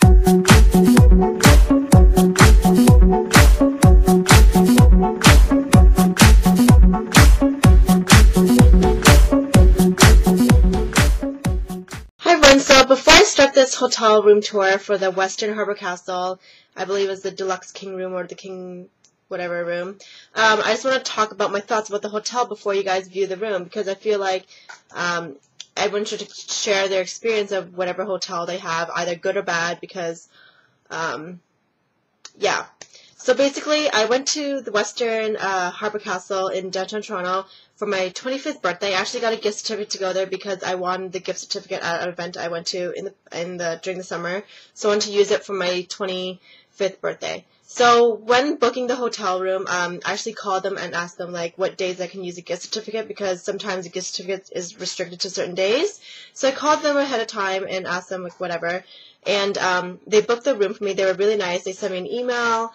So before I start this hotel room tour for the Westin Harbour Castle, I believe it's the Deluxe King room or the King whatever room, I just want to talk about my thoughts about the hotel before you guys view the room, because I feel like everyone should share their experience of whatever hotel they have, either good or bad, because yeah. So basically, I went to the Westin Harbour Castle in downtown Toronto for my 25th birthday. I actually got a gift certificate to go there because I won the gift certificate at an event I went to during the summer. So I wanted to use it for my 25th birthday. So when booking the hotel room, I actually called them and asked them like what days I can use a gift certificate, because sometimes a gift certificate is restricted to certain days. So I called them ahead of time and asked them like whatever. And they booked the room for me. They were really nice. They sent me an email.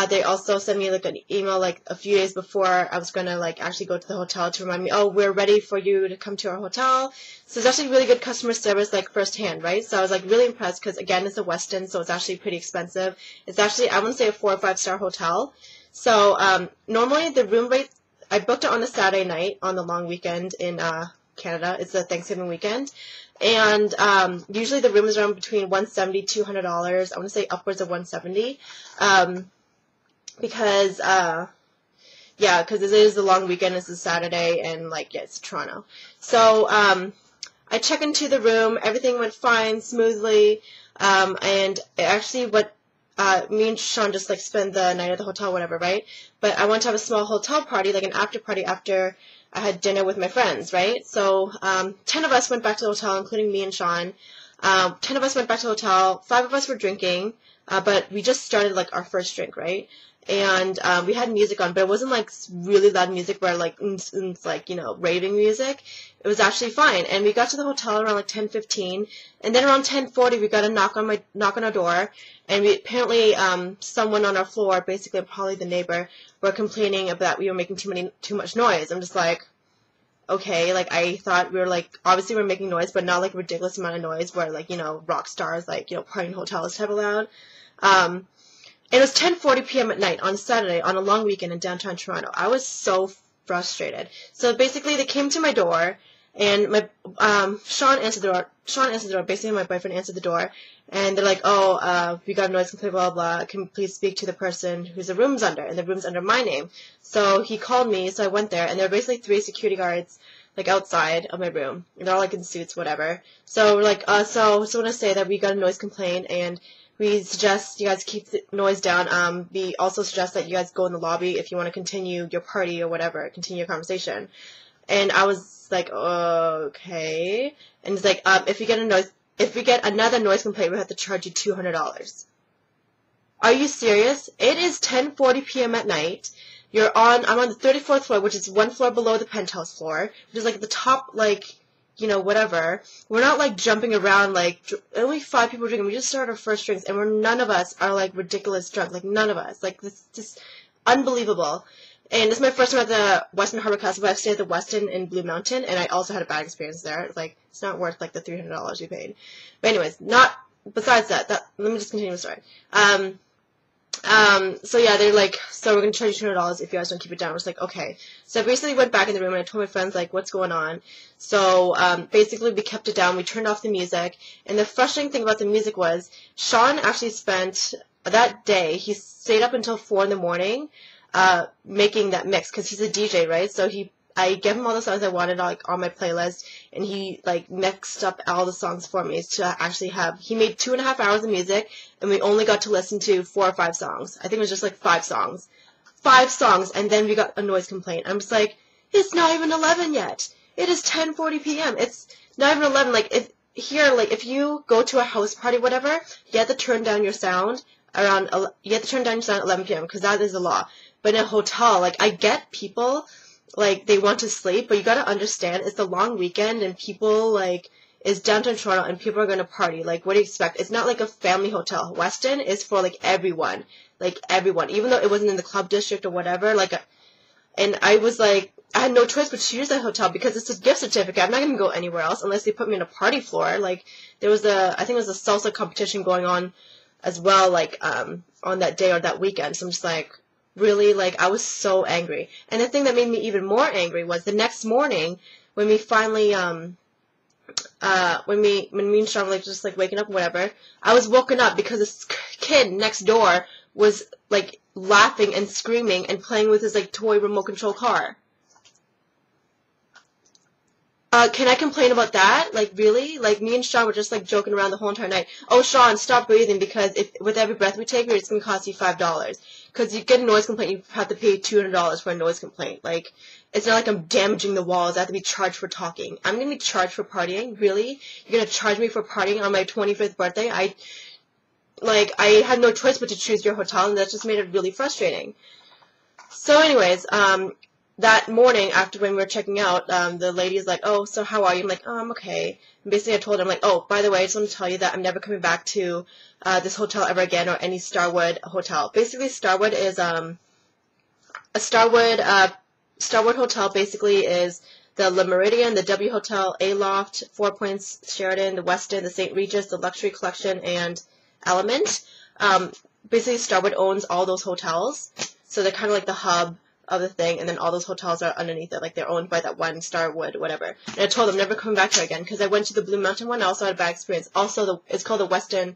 They also sent me like an email like a few days before I was gonna like actually go to the hotel to remind me, oh, we're ready for you to come to our hotel. So it's actually really good customer service, like firsthand, right? So I was like really impressed because again, it's a Westin, so it's actually pretty expensive. It's actually, I wouldn't say a 4 or 5 star hotel. So normally the room rate, I booked it on a Saturday night on the long weekend in Canada. It's a Thanksgiving weekend. And usually the room is around between $170 $200. I want to say upwards of $170, because yeah, because it is the long weekend. It's a Saturday, and like yeah, it's Toronto. So I check into the room. Everything went fine, smoothly, and actually me and Sean just like spent the night at the hotel, whatever, right? But I wanted to have a small hotel party, like an after party after I had dinner with my friends, right? So 10 of us went back to the hotel, including me and Sean. 10 of us went back to the hotel. 5 of us were drinking, but we just started like our first drink, right? And we had music on, but it wasn't like really loud music where like like, you know, raving music. It was actually fine. And we got to the hotel around like 10:15, and then around 10:40 we got a knock on our door, and we apparently someone on our floor, basically probably the neighbor, were complaining about we were making too much noise. I'm just like, okay, like I thought we were like, obviously we're making noise, but not like a ridiculous amount of noise where like, you know, rock stars like, you know, partying hotels type of loud. It was 10:40 p.m. at night on Saturday on a long weekend in downtown Toronto. I was so frustrated. So basically they came to my door, and my Sean answered the door. Sean answered the door. Basically my boyfriend answered the door, and they're like, oh, we got a noise complaint, blah, blah, blah. Can you please speak to the person whose the room's under? And the room's under my name. So he called me, so I went there, and there were basically 3 security guards like outside of my room. And they're all like in suits, whatever. So we're like, so I want to say that we got a noise complaint, and we suggest you guys keep the noise down. We also suggest that you guys go in the lobby if you want to continue your party or whatever, continue your conversation. And I was like, okay. And it's like, if we get another noise complaint, we have to charge you $200. Are you serious? It is 10:40 p.m. at night. I'm on the 34th floor, which is 1 floor below the penthouse floor, which is like the top, like, you know, whatever. We're not like jumping around, like only 5 people drinking. We just started our first drinks, and none of us are like ridiculous drunk. Like none of us. Like this is just unbelievable. And this is my first time at the Westin Harbour Castle, but I've stayed at the Westin in Blue Mountain, and I also had a bad experience there. It's like it's not worth like the $300 we paid. But anyways, besides that. Let me just continue the story. So yeah, they're like, so we're gonna charge you $200 if you guys don't keep it down. I was like, okay. So I basically went back in the room and I told my friends like, what's going on? So basically we kept it down. We turned off the music, and the frustrating thing about the music was Sean actually spent that day. He stayed up until 4 in the morning, making that mix because he's a DJ, right? So I gave him all the songs I wanted like on my playlist, and he like mixed up all the songs for me to actually have. He made 2.5 hours of music, and we only got to listen to 4 or 5 songs. I think it was just like 5 songs. 5 songs, and then we got a noise complaint. I'm just like, it's not even 11 yet. It is 10:40 p.m. It's not even 11. Like if you go to a house party, whatever, you have to turn down your sound around. You have to turn down your sound at 11 p.m. because that is the law. But in a hotel, like I get people. Like, they want to sleep, but you gotta understand, it's the long weekend, and people, like, it's downtown Toronto, and people are gonna party. Like, what do you expect? It's not like a family hotel. Westin is for, like, everyone. Like, everyone. Even though it wasn't in the club district or whatever, like, and I was like, I had no choice but to use that hotel because it's a gift certificate. I'm not going to go anywhere else unless they put me in a party floor. Like, there was I think it was a salsa competition going on as well, like, on that day or that weekend. So I'm just like, really? Like, I was so angry. And the thing that made me even more angry was the next morning when we finally, when me and Sean were, like, just, like, waking up or whatever, I was woken up because this kid next door was, like, laughing and screaming and playing with his, like, toy remote control car. Can I complain about that? Like, really? Like, me and Sean were just, like, joking around the whole entire night. Oh, Sean, stop breathing because with every breath we take, it's going to cost you $5. Because you get a noise complaint, you have to pay $200 for a noise complaint. Like, it's not like I'm damaging the walls. I have to be charged for talking. I'm going to be charged for partying? Really? You're going to charge me for partying on my 25th birthday? I had no choice but to choose your hotel, and that just made it really frustrating. So anyways, that morning after when we were checking out, the lady's like, oh, so how are you? I'm like, oh, I'm okay. And basically I told her, I'm like, oh, by the way, I just want to tell you that I'm never coming back to this hotel ever again or any Starwood hotel. Basically, Starwood is a Starwood hotel basically is the Le Méridien, the W Hotel, A-Loft, 4 Points, Sheraton, the Westin, the St. Regis, the Luxury Collection, and Element. Basically, Starwood owns all those hotels, so they're kind of like the hub of the thing, and then all those hotels are underneath it, like they're owned by that one Starwood, whatever. And I told them never coming back there again because I went to the Blue Mountain one. I also had a bad experience. Also, it's called the Westin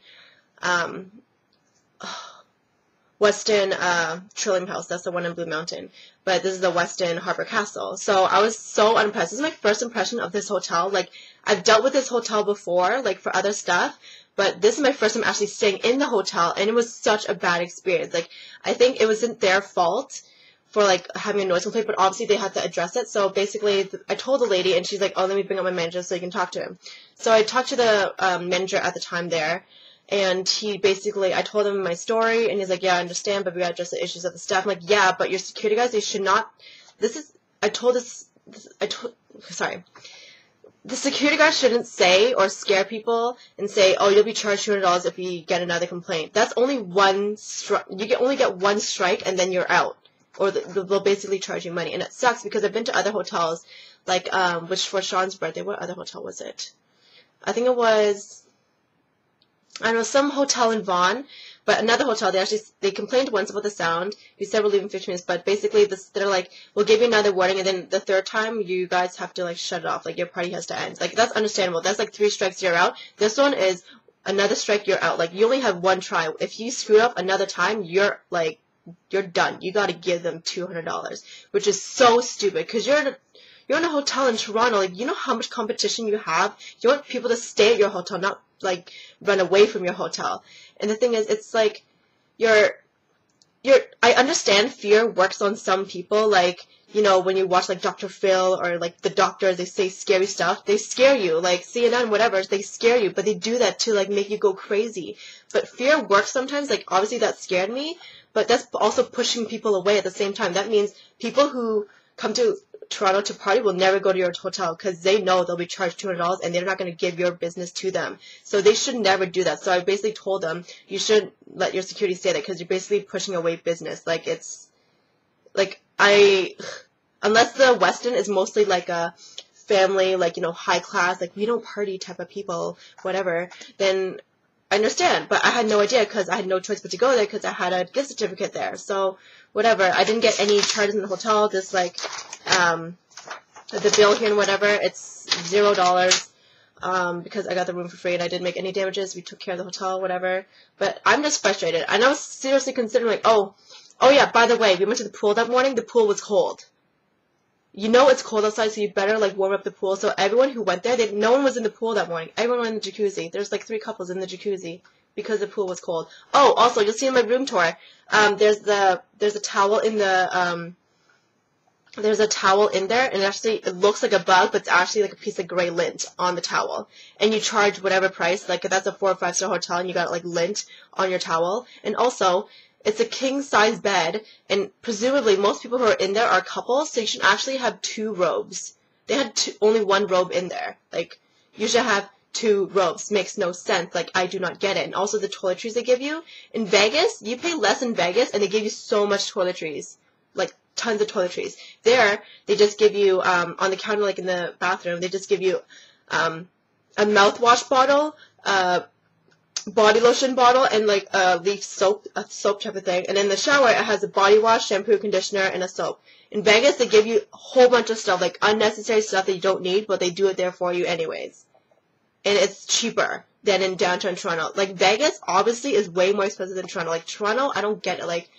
Trillium House. That's the one in Blue Mountain. But this is the Westin Harbour Castle. So I was so unimpressed. This is my first impression of this hotel. Like, I've dealt with this hotel before, like for other stuff, but this is my first time actually staying in the hotel, and it was such a bad experience. Like, I think it wasn't their fault for, like, having a noise complaint, but obviously they had to address it. So basically, I told the lady, and she's like, oh, let me bring up my manager so you can talk to him. So I talked to the manager at the time there, and he basically, I told him my story, and he's like, yeah, I understand, but we gotta address the issues of the staff. I'm like, yeah, but your security guys, they should not, sorry. The security guard shouldn't say or scare people and say, oh, you'll be charged $200 if you get another complaint. That's only one strike. You only get one strike, and then you're out. Or they'll basically charge you money. And it sucks because I've been to other hotels, like, which for Sean's birthday, what other hotel was it? I think it was, I don't know, some hotel in Vaughan, but another hotel, they complained once about the sound. We said we're leaving 15 minutes, but basically they're like, we'll give you another warning, and then the third time you guys have to, like, shut it off. Like, your party has to end. Like, that's understandable. That's like 3 strikes, you're out. This one is another strike, you're out. Like, you only have one try. If you screw up another time, you're done. You got to give them $200, which is so stupid because you're in a hotel in Toronto. Like, you know how much competition you have. You want people to stay at your hotel, not, like, run away from your hotel. And the thing is, it's like I understand fear works on some people. Like, you know, when you watch, like, Dr. Phil or, like, the doctors, they say scary stuff. They scare you. Like, CNN, whatever, they scare you. But they do that to, like, make you go crazy. But fear works sometimes. Like, obviously that scared me. But that's also pushing people away at the same time. That means people who come to Toronto to party will never go to your hotel because they know they'll be charged $200 and they're not going to give your business to them. So they should never do that. So I basically told them, you shouldn't let your security say that because you're basically pushing away business. Like, it's, like, unless the Westin is mostly like a family, like, you know, high class, like, we don't party type of people, whatever, then I understand, but I had no idea because I had no choice but to go there because I had a gift certificate there. So, whatever. I didn't get any charges in the hotel, just, like, the bill here and whatever. It's $0 because I got the room for free and I didn't make any damages. We took care of the hotel, whatever. But I'm just frustrated. And I was seriously considering, like, oh yeah, by the way, we went to the pool that morning. The pool was cold. You know it's cold outside, so you better, like, warm up the pool. So everyone who went there, no one was in the pool that morning. Everyone went in the jacuzzi. There's, like, 3 couples in the jacuzzi because the pool was cold. Oh, also, you'll see in my room tour, there's a towel in the, there's a towel in there, and it looks like a bug, but it's actually, like, a piece of gray lint on the towel. And you charge whatever price. Like, if that's a 4 or 5-star hotel and you got, like, lint on your towel. And also, it's a king-size bed, and presumably most people who are in there are couples, so you should actually have 2 robes. They had only 1 robe in there. Like, you should have 2 robes. Makes no sense. Like, I do not get it. And also the toiletries they give you. In Vegas, you pay less in Vegas, and they give you so much toiletries. Like, tons of toiletries. There, they just give you, on the counter, like in the bathroom, they just give you a mouthwash bottle, body lotion bottle, and like a leaf soap, a soap type of thing. And in the shower, it has a body wash, shampoo, conditioner, and a soap. In Vegas, they give you a whole bunch of stuff, like unnecessary stuff that you don't need, but they do it there for you anyways. And it's cheaper than in downtown Toronto. Like, Vegas, obviously, is way more expensive than Toronto. Like, Toronto, I don't get it. Like,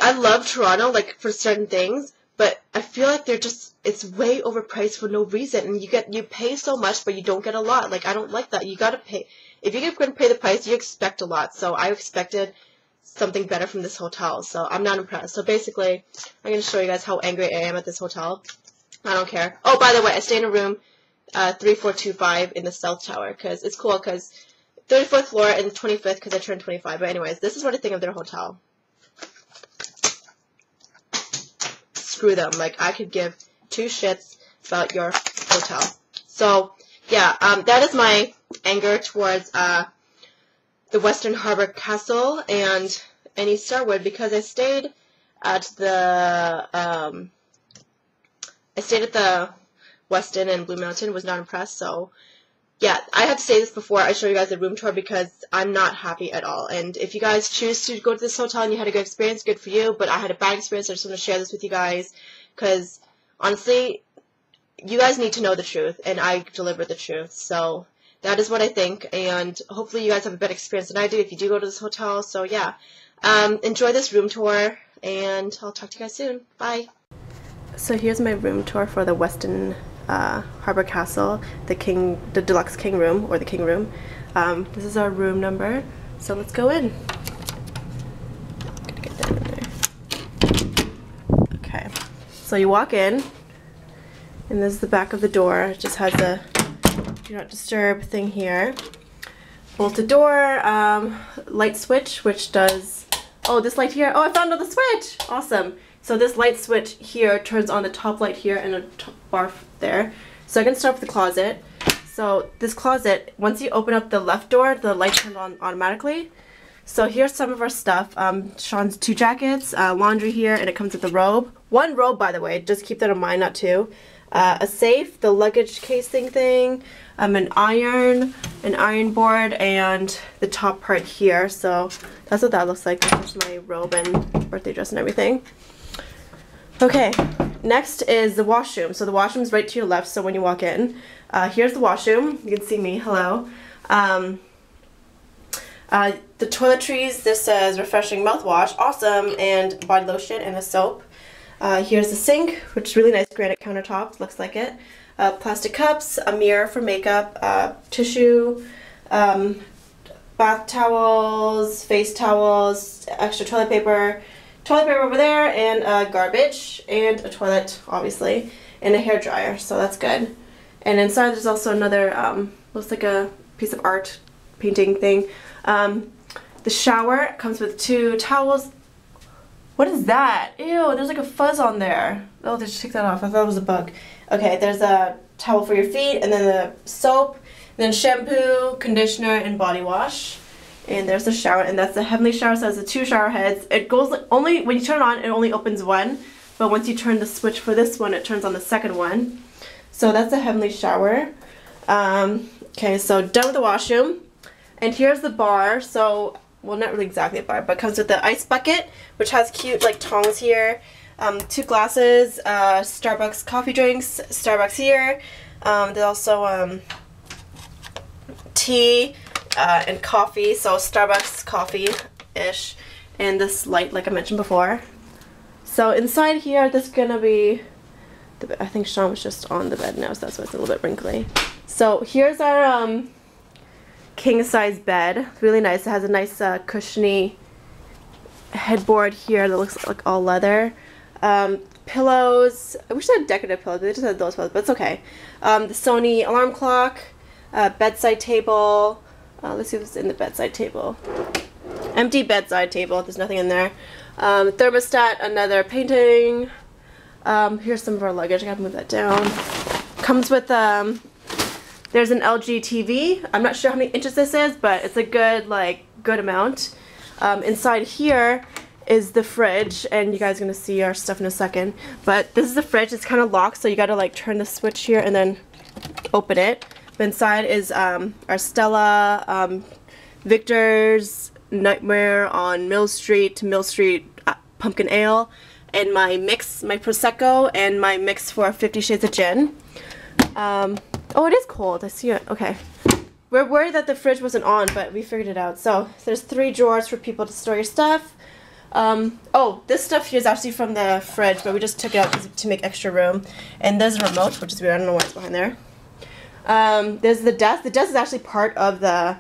I love Toronto, like, for certain things, but I feel like it's way overpriced for no reason. And you pay so much, but you don't get a lot. Like, I don't like that. You gotta pay. If you're going to pay the price, you expect a lot. So I expected something better from this hotel. So I'm not impressed. So basically, I'm going to show you guys how angry I am at this hotel. I don't care. Oh, by the way, I stay in a room 3425 in the South Tower, because it's cool, because 34th floor and 25th, because I turned 25. But anyways, this is what I think of their hotel. Screw them. Like, I could give two shits about your hotel. So, yeah, that is my anger towards the Westin Harbour Castle and East Starwood, because I stayed at the Westin and Blue Mountain, was not impressed. So yeah, I had to say this before I show you guys the room tour, because I'm not happy at all. And if you guys choose to go to this hotel and you had a good experience, good for you. But I had a bad experience. I just want to share this with you guys, because honestly, you guys need to know the truth, and I delivered the truth. So that is what I think, and hopefully you guys have a better experience than I do if you do go to this hotel. So yeah, enjoy this room tour, and I'll talk to you guys soon. Bye. So here's my room tour for the Westin Harbour Castle, the deluxe king room, or the king room. This is our room number, so let's go in. Gotta get down in there. Okay, so you walk in, and this is the back of the door. It just has a do not disturb thing here. Bolted door, light switch, which does, oh, this light here, oh, I found another switch! Awesome. So this light switch here turns on the top light here and a top bar there. So I can start with the closet. So this closet, once you open up the left door, the light turns on automatically. So here's some of our stuff. Sean's 2 jackets, laundry here, and it comes with a robe. 1 robe, by the way, just keep that in mind, not 2. A safe, the luggage casing thing, an iron board, and the top part here. So that's what that looks like. This is my robe and birthday dress and everything. Okay, next is the washroom. So the washroom's right to your left, so when you walk in. Here's the washroom. You can see me. Hello. The toiletries, this says refreshing mouthwash, awesome, and body lotion and a soap. Here's the sink, which is really nice granite countertops, looks like it. Plastic cups, a mirror for makeup, tissue, bath towels, face towels, extra toilet paper over there, and garbage, and a toilet, obviously, and a hair dryer, so that's good. And inside there's also another, looks like a piece of art painting thing. The shower comes with 2 towels. What is that? Ew, there's like a fuzz on there. Oh, they just took that off. I thought it was a bug. Okay, there's a towel for your feet, and then the soap, and then shampoo, conditioner, and body wash. And there's the shower, and that's the Heavenly shower, so it has the 2 shower heads. It goes only, when you turn it on, it only opens one, but once you turn the switch for this one, it turns on the second one. So that's the Heavenly shower. Okay, so done with the washroom. And here's the bar, so, well, not really exactly a bar, but it comes with the ice bucket, which has cute, like, tongs here. 2 glasses, Starbucks coffee drinks, Starbucks here. There's also tea and coffee, so Starbucks coffee-ish, and this light like I mentioned before. So inside here, this is gonna be, I think Sean was just on the bed now, so that's why it's a little bit wrinkly. So here's our king-size bed, really nice. It has a nice cushiony headboard here that looks like all leather. Pillows, I wish they had decorative pillows, but they just had those pillows, but it's okay. The Sony alarm clock, bedside table, let's see what's in the bedside table. Empty bedside table, there's nothing in there. Thermostat, another painting. Here's some of our luggage, I gotta move that down. Comes with, there's an LG TV. I'm not sure how many inches this is, but it's a good, good amount. Inside here is the fridge, and you guys are gonna see our stuff in a second. But this is the fridge. It's kind of locked, so you gotta like turn the switch here and then open it. But inside is our Stella, Victor's Nightmare on Mill Street Pumpkin Ale, and my mix, my Prosecco, and my mix for 50 Shades of Gin. Oh, it is cold. I see it. Okay. We're worried that the fridge wasn't on, but we figured it out. So there's 3 drawers for people to store your stuff. Oh, this stuff here is actually from the fridge, but we just took it out to make extra room. And there's a remote, which is weird. I don't know why it's behind there. There's the desk. The desk is actually part of the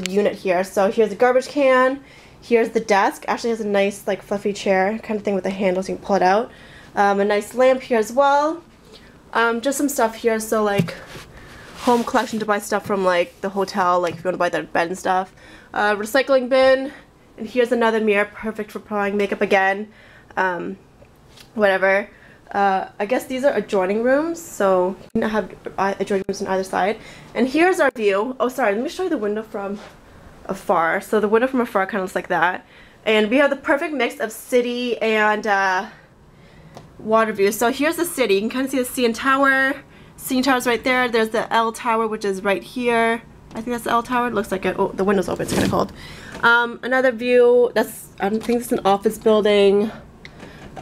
unit here. So here's a garbage can. Here's the desk. Actually has a nice like fluffy chair kind of thing with a handle so you can pull it out. A nice lamp here as well. Just some stuff here. So like home collection to buy stuff from like the hotel, like if you want to buy that bed and stuff. Recycling bin. And here's another mirror, perfect for applying makeup again. Whatever. I guess these are adjoining rooms, so you can have adjoining rooms on either side. And here's our view. Oh, sorry, let me show you the window from afar. So the window from afar kind of looks like that. And we have the perfect mix of city and water view. So here's the city. You can kind of see the CN Tower. CN Tower's right there. There's the L Tower, which is right here. I think that's the L Tower. It looks like it. Oh, the window's open. It's kind of cold. Another view. I don't think it's an office building.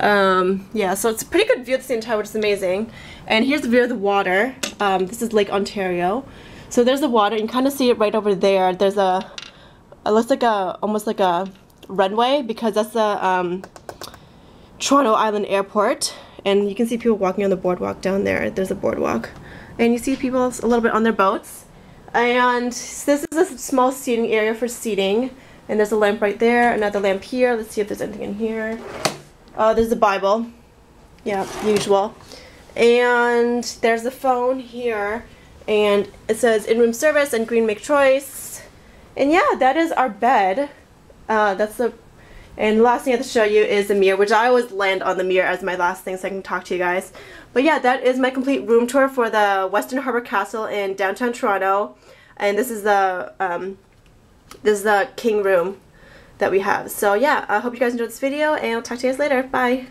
Yeah, so it's a pretty good view of the CN Tower, which is amazing. And here's the view of the water. This is Lake Ontario. So there's the water. You can kind of see it right over there. There's it looks like almost like a runway, because that's the Toronto Island Airport. And you can see people walking on the boardwalk down there. There's a boardwalk. And you see people a little bit on their boats. And this is a small seating area for seating. And there's a lamp right there, another lamp here. Let's see if there's anything in here. There's the Bible. Yeah, usual. And there's the phone here. And it says in-room service and green make choice. And yeah, that is our bed. And the last thing I have to show you is the mirror, which I always land on the mirror as my last thing so I can talk to you guys. But yeah, that is my complete room tour for the Westin Harbour Castle in downtown Toronto. And this is the king room that we have. So yeah, I hope you guys enjoyed this video, and I'll talk to you guys later. Bye!